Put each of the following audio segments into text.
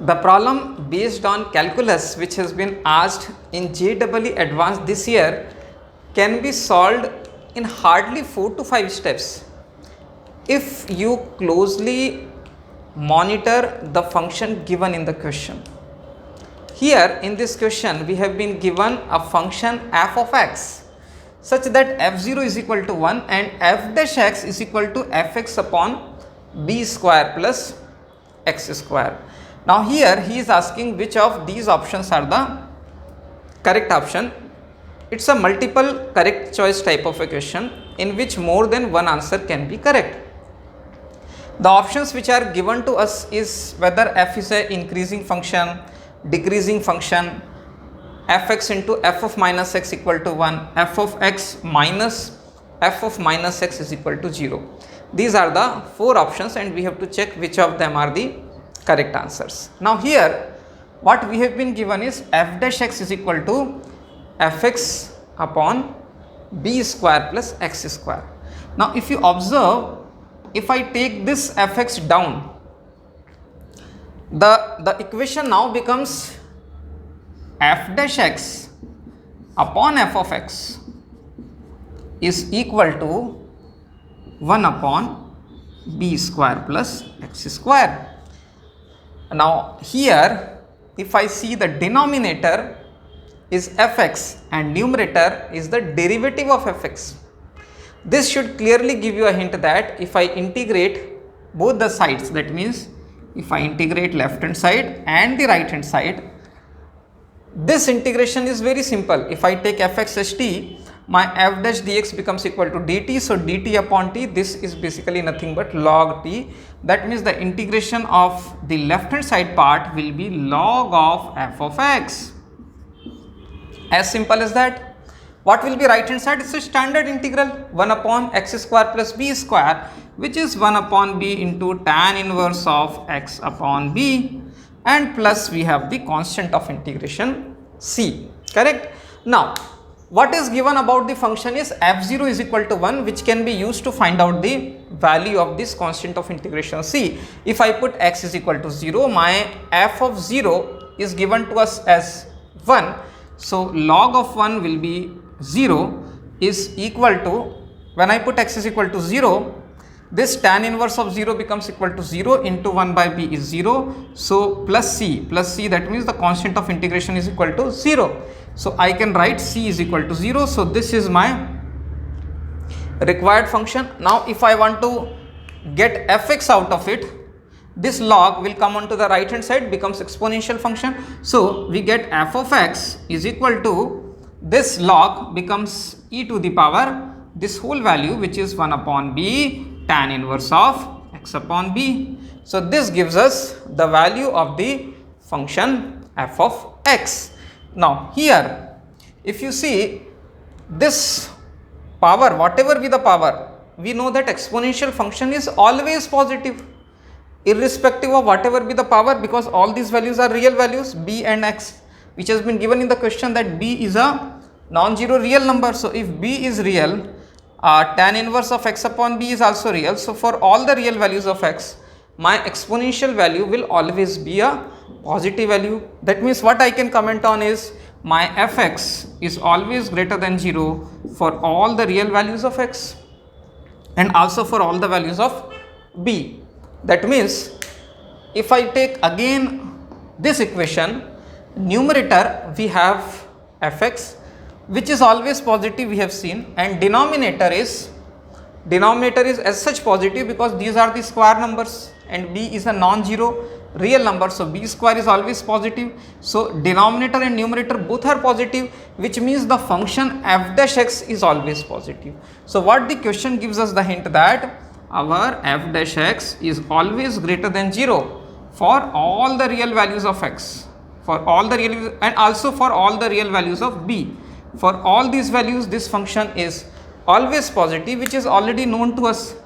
The problem based on calculus which has been asked in JEE Advanced this year can be solved in hardly 4 to 5 steps if you closely monitor the function given in the question. Here in this question we have been given a function f of x such that f0 is equal to 1 and f dash x is equal to fx upon b square plus x square. Now here he is asking which of these options are the correct option. It's a multiple correct choice type of a question in which more than one answer can be correct. The options which are given to us is whether f is a increasing function, decreasing function, fx into f of minus x equal to 1, f of x minus f of minus x is equal to 0. These are the 4 options and we have to check which of them are the correct answers. Now here what we have been given is f dash x is equal to fx upon b square plus x square. Now if you observe, if I take this fx down, the equation now becomes f dash x upon f of x is equal to 1 upon b square plus x square. Now here if I see the denominator is fx and numerator is the derivative of fx, this should clearly give you a hint that if I integrate both the sides, that means if I integrate left hand side and the right hand side, this integration is very simple. If I take fx as t, my f dash dx becomes equal to dt. So dt upon t, this is basically nothing but log t. That means the integration of the left hand side part will be log of f of x. As simple as that. What will be right hand side? It's a standard integral 1 upon x square plus b square, which is 1 upon b into tan inverse of x upon b, and plus we have the constant of integration c. Correct? Now what is given about the function is f0 is equal to 1, which can be used to find out the value of this constant of integration c. If I put x is equal to 0, my f of 0 is given to us as 1. So log of 1 will be 0 is equal to, when I put x is equal to 0, this tan inverse of 0 becomes equal to 0 into 1 by b is 0. So plus c, that means the constant of integration is equal to 0. So I can write c is equal to 0. So this is my required function. Now if I want to get fx out of it, this log will come onto the right hand side, becomes exponential function. So we get f of x is equal to, this log becomes e to the power this whole value, which is 1 upon b tan inverse of x upon b. So this gives us the value of the function f of x. Now here if you see this power, whatever be the power, we know that exponential function is always positive irrespective of whatever be the power, because all these values are real values, b and x, which has been given in the question that b is a non-zero real number. So if b is real, tan inverse of x upon b is also real. So for all the real values of x, my exponential value will always be a positive value. That means what I can comment on is my fx is always greater than 0 for all the real values of x and also for all the values of b. That means if I take again this equation, numerator we have fx, which is always positive, we have seen, and denominator is as such positive because these are the square numbers and b is a non-zero real number. So b square is always positive. So denominator and numerator both are positive, which means the function f dash x is always positive. So what the question gives us the hint that our f dash x is always greater than 0 for all the real values of x, for all the real, and also for all the real values of b. For all these values this function is always positive, which is already known to us.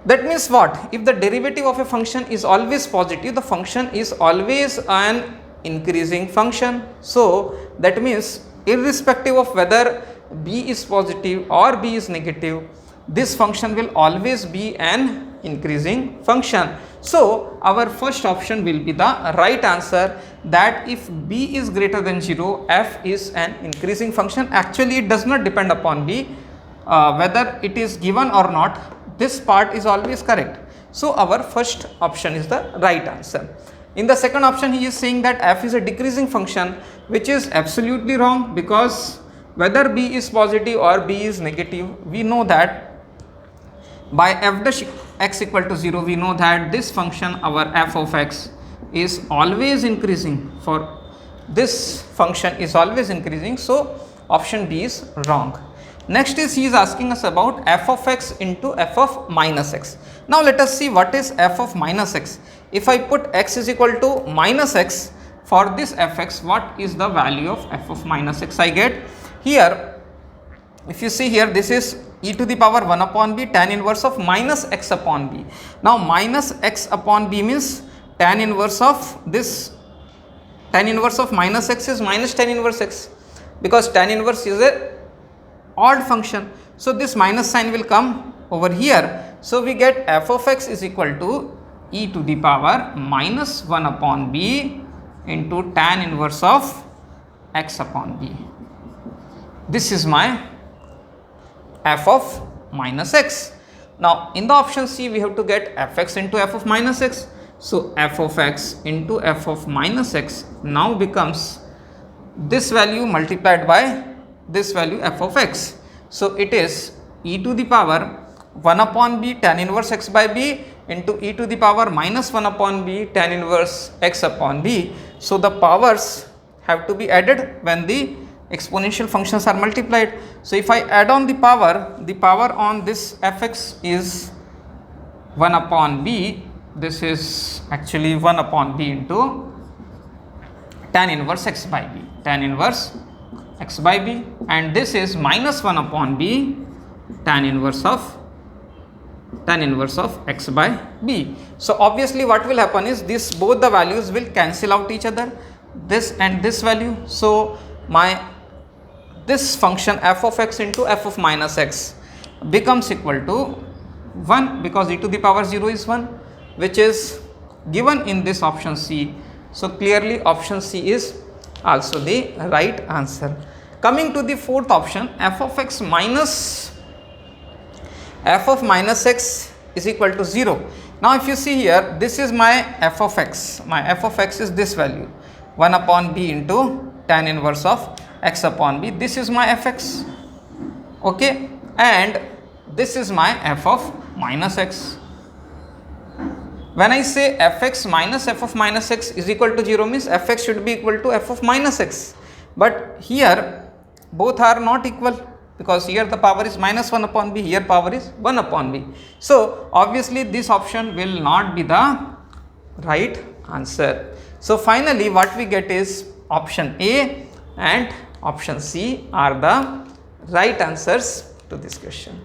That means what? If the derivative of a function is always positive, the function is always an increasing function. So that means irrespective of whether b is positive or b is negative, this function will always be an increasing function. So our first option will be the right answer, that if b is greater than 0, f is an increasing function. Actually it does not depend upon b, whether it is given or not, this part is always correct. So our first option is the right answer. In the second option he is saying that f is a decreasing function, which is absolutely wrong, because whether b is positive or b is negative, we know that by f dash x equal to 0, we know that this function, our f of x, is always increasing. For this function is always increasing, so option B is wrong. Next is he is asking us about f of x into f of minus x. Now let us see what is f of minus x. If I put x is equal to minus x, for this fx, what is the value of f of minus x I get? Here, if you see here, this is e to the power 1 upon b tan inverse of minus x upon b. Now minus x upon b means tan inverse of this, tan inverse of minus x is minus tan inverse x, because tan inverse is a odd function. So this minus sign will come over here. So we get f of x is equal to e to the power minus 1 upon b into tan inverse of x upon b. This is my f of minus x. Now in the option C we have to get fx into f of minus x. So f of x into f of minus x now becomes this value multiplied by this value f of x. So it is e to the power 1 upon b tan inverse x by b into e to the power minus 1 upon b tan inverse x upon b. So the powers have to be added when the exponential functions are multiplied. So if I add on the power on this fx is 1 upon b, this is actually 1 upon b into tan inverse x by b, tan inverse x by b, and this is minus 1 upon b tan inverse of x by b. So obviously what will happen is this, both the values will cancel out each other, this and this value. So this function f of x into f of minus x becomes equal to 1, because e to the power 0 is 1, which is given in this option C. So clearly option C is also the right answer. Coming to the fourth option, f of minus x is equal to 0. Now if you see here, this is my f of x. My f of x is this value, 1 upon b into tan inverse of x upon b. This is my fx, okay, and this is my f of minus x. When I say fx minus f of minus x is equal to 0 means fx should be equal to f of minus x, but here both are not equal, because here the power is minus 1 upon b, here power is 1 upon b. So obviously this option will not be the right answer. So finally what we get is option A and option C are the right answers to this question.